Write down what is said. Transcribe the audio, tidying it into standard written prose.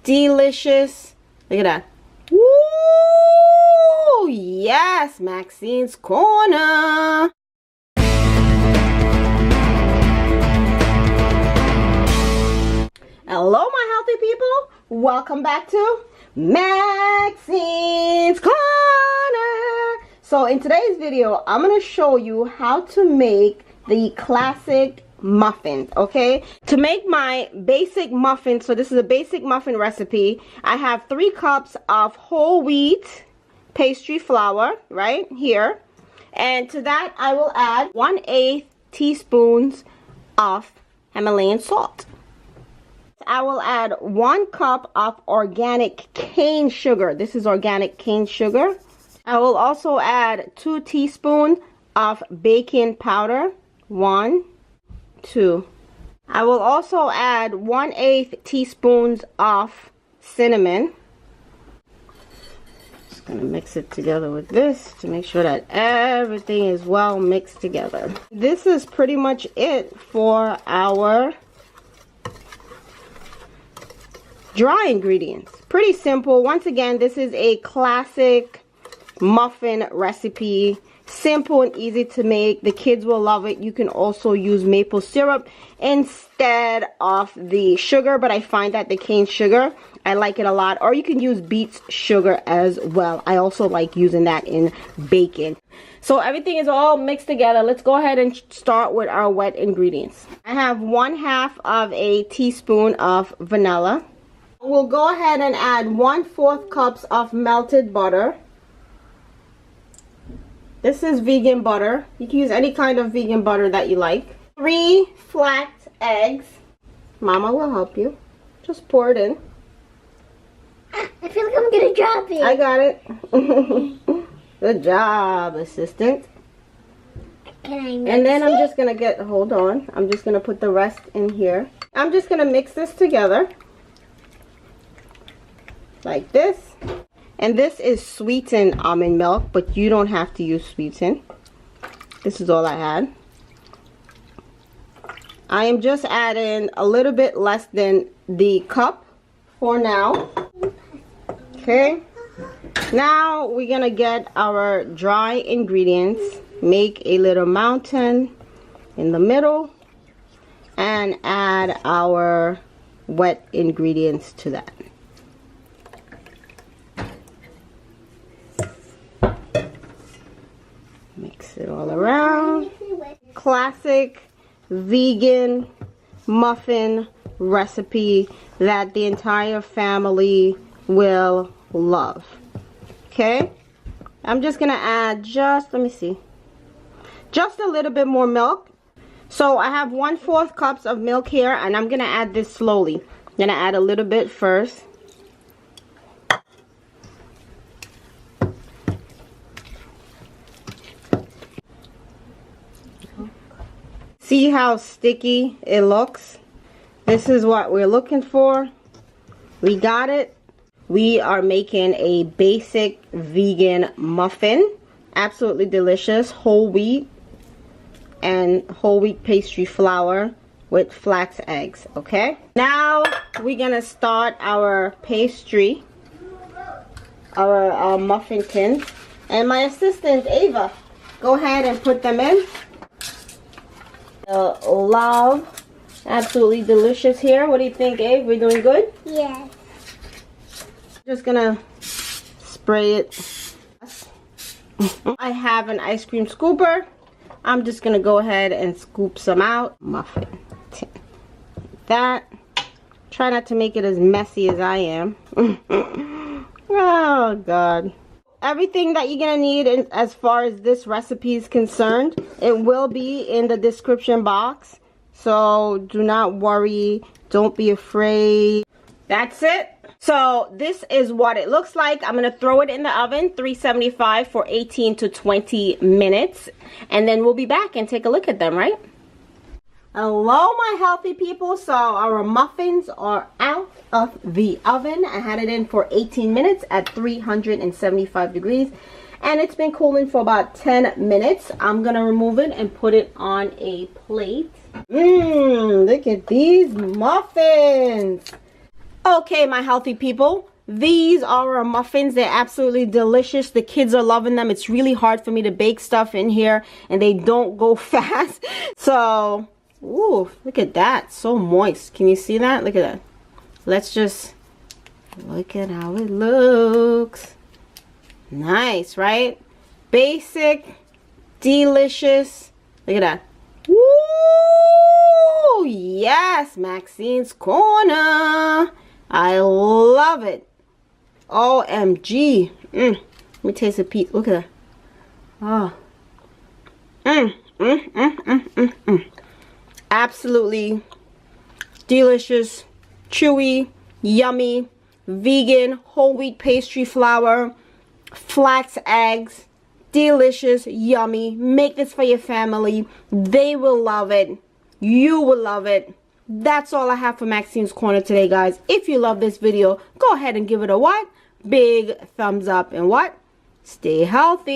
delicious. Look at that. Woo! Yes, Maxine's Corner. Hello, my healthy people. Welcome back to Maxine's Corner. So in today's video, I'm going to show you how to make the classic muffins, okay? To make my basic muffin, so this is a basic muffin recipe, I have 3 cups of whole wheat pastry flour right here, and to that I will add 1/8 teaspoons of Himalayan salt. I will add 1 cup of organic cane sugar. This is organic cane sugar. I will also add 2 teaspoons of baking powder. 1, 2. I will also add 1/8 teaspoons of cinnamon. Just gonna mix it together with this to make sure that everything is well mixed together. This is pretty much it for our dry ingredients. Pretty simple. Once again, this is a classic muffin recipe. Simple and easy to make. The kids will love it. You can also use maple syrup instead of the sugar, but I find that the cane sugar, I like it a lot. Or you can use beet sugar as well. I also like using that in baking. So everything is all mixed together. Let's go ahead and start with our wet ingredients. I have 1/2 of a teaspoon of vanilla. We'll go ahead and add 1/4 cups of melted butter. This is vegan butter. You can use any kind of vegan butter that you like. 3 flax eggs. Mama will help you. Just pour it in. I feel like I'm gonna drop it. I got it. Good job, assistant. Can I mix And then I'm it? just gonna hold on. I'm just gonna put the rest in here. I'm just gonna mix this together. Like this. And this is sweetened almond milk, but you don't have to use sweetened. This is all I had. I am just adding a little bit less than the cup for now. Okay. Now we're gonna get our dry ingredients. Make a little mountain in the middle and add our wet ingredients to that. Mix it all around. Classic vegan muffin recipe that the entire family will love. Okay, I'm just gonna add just a little bit more milk. So I have 1/4 cups of milk here, and I'm gonna add this slowly. I'm gonna add a little bit first. See how sticky it looks? This is what we're looking for. We got it. We are making a basic vegan muffin. Absolutely delicious. Whole wheat and whole wheat pastry flour with flax eggs. Okay? Now we're gonna start our pastry, our muffin tins. And my assistant Ava, go ahead and put them in. Love, absolutely delicious here. What do you think, Abe? We're doing good? Yes. Just gonna spray it. I have an ice cream scooper. I'm just gonna go ahead and scoop some out. Muffin tin. That. Try not to make it as messy as I am. Oh God. Everything that you're gonna need as far as this recipe is concerned, it will be in the description box, so do not worry, don't be afraid. That's it. So this is what it looks like. I'm gonna throw it in the oven, 375 for 18 to 20 minutes, and then we'll be back and take a look at them, right? Hello, my healthy people. So our muffins are out of the oven. I had it in for 18 minutes at 375 degrees, and it's been cooling for about 10 minutes. I'm gonna remove it and put it on a plate. Look at these muffins. Okay, my healthy people, these are our muffins. They're absolutely delicious. The kids are loving them. It's really hard for me to bake stuff in here and they don't go fast. So, ooh, look at that. So moist. Can you see that? Look at that. Let's just look at how it looks. Nice, right? Basic, delicious. Look at that. Woo! Yes, Maxine's Corner. I love it. OMG. Let me taste a piece. Look at that. Oh. Absolutely delicious, chewy, yummy, vegan, whole wheat pastry flour, flax eggs. Delicious, yummy. Make this for your family. They will love it. You will love it. That's all I have for Maxine's Corner today, guys. If you love this video, go ahead and give it a what? Big thumbs up. And what? Stay healthy.